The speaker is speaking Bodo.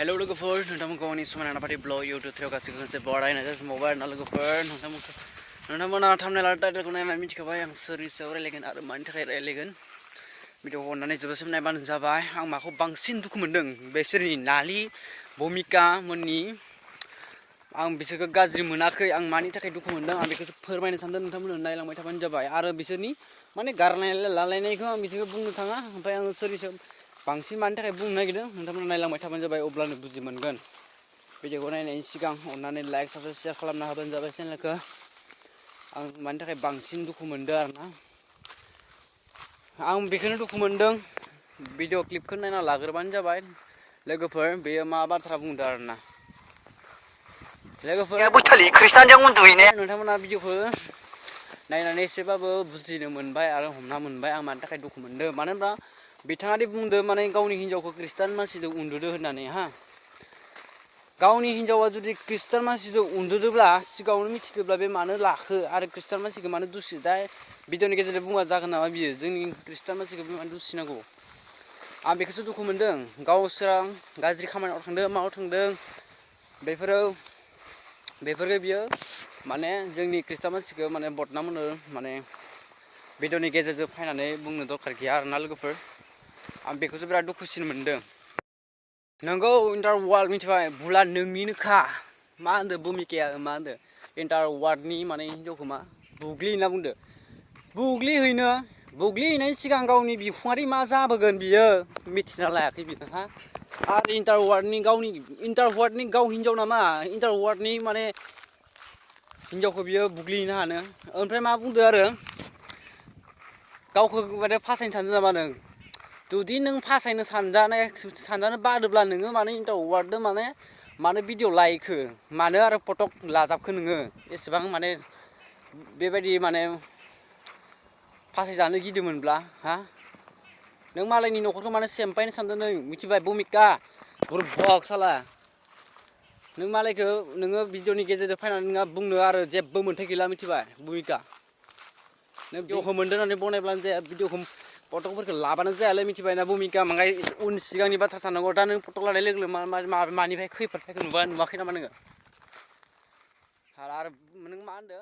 Hello लोगोफोर नोंथांमोनखौ आंनि समायना पार्टी ब्लग YouTube थ्रियाव गासैबो मोनसे बरायनाय जासिबाय ना लोगोफोर नोंथांमोना थाम्बनेल आरो टाइटेलखौ नायनानै मिथिखाबाय आं सोरनि सायाव रायलायगोन आरो मानि थाखाय रायलायगोन भिडिअखौ अननानै जोबजासिम नायबानो जाबाय आं माखौ बांसिन दुखु मोनदों बिसोरनि नालि भूमिका मोननि आं बिसोरखौ गाज्रि मोनाखै आं मानि थाखाय दुखु मोनदों आं बेखौसो फोरमायनो सानदों नोंथांमोननो नायलांबाय थाबानो जाबाय आरो बिसोरनि माने गारनाय लालायनायखौ आं बिसोरखौ बुंनो थाङा ओमफ्राय आं सोरनि सायाव बांसिन मानि थाखाय बुंनो नागिरदों नोंथांमोना नायलांबाय थाबानो जाबाय अब्लानो बुजि मोनगोन भिडिअखौ नायनायनि सिगां अननानै लाइक साबस्क्राइब शेयार खालामना होबानो जाबाय चेनेलखौ आं मानि थाखाय बांसिन दुखु मोनदों आरोना आं बेखौनो दुखु मोनदों भिडिअ क्लिपखौ नायना लाग्रोबानो जाबाय लोगोफोर बेयो मा बाथ्रा बुंदों आरोना लोगोफोर नोंथांमोना भिडिअखौ नायनानै एसेबाबो बुजिनो मोनबाय आरो हमना मोनबाय आं मानि थाखाय दुखु मोनदों मानो होनबा बिथाङा दि बुंदों माने गावनि हिन्जावखौ खृष्टान मानसिजों उन्दुदो होननानै गावनि हिन्जावा जुदि खृष्टान मानसिजों उन्दुदोब्ला सिगाङावनो मिथिदोब्ला बे मानो लाखो आरो खृष्टान मानसिखौ मानो दुसि दा भिडिअनि गेजेरजों बुंबा जागोन नामा बियो जोंनि खृष्टान मानसिखौ बे मानो दुसिनांगौ आं बेखौसो दुखु मोनदों गावसोरा गाज्रि खामानियाव थांदों मायाव थांदों बेफोरखौ बियो माने जोंनि खृष्टान मानसिखौ माने बदनाम होनो माने भिडिअनि गेजेरजों फैनानै बुंनो दरखार गैया आरोना लोगोफोर आं बेखौसो बिराद दुखुसिन मोनदों नोंगौ इन्टार वार्ल्ड मिथिबाय भुला नोंनिनोखा मा होनदों भूमिकाया मा होनदों इन्टार वार्ल्डनि माने हिन्जावखौ मा बुग्लि होनना बुंदो बुग्लिहैनायनि सिगां गावनि बिखुङारि मा जाबोगोन बियो मिथिना लायाखै बियो आरो इन्टार वार्ल्डनि गाव हिन्जाव नामा इन्टार वार्ल्डनि माने हिन्जावखौ बियो बुग्लिहैनो हानो ओमफ्राय मा बुंदो आरो गावखौ माने फासायनो सानदों नामा नों जुदि नों फासायनो सानजानो बादोब्ला नोङो माने इन्टार वार्ल्डजों मानो भिडिअ लायखो मानो आरो फटक लाजाबखो नोङो एसेबां माने बेबायदि माने फासायजानो गिदोंमोनब्ला नों मालायनि न'खरखौ माने सेमफायनो सानदों नों मिथिबाय भूमिका बुरबक साला नों मालायखौ नोङो भिडिअनि गेजेरजों फैनानै नोंहा बुंनो आरो जेबो मोन्थाय गैला मिथिबाय भूमिका नों भिडिअखौ मोन्दों होननानै बनायब्लानो जाया भिडिअखौ फटकफोरखौ लाबानो जायालै मिथिबायना भूमिका माहाय उन सिगांनि बाथ्रा साननांगौ दा नों फटक लानाय लोगो मानिफ्राय खैफोद फैगोन नुवाखै नामा नोङो आरो नों मा होनदों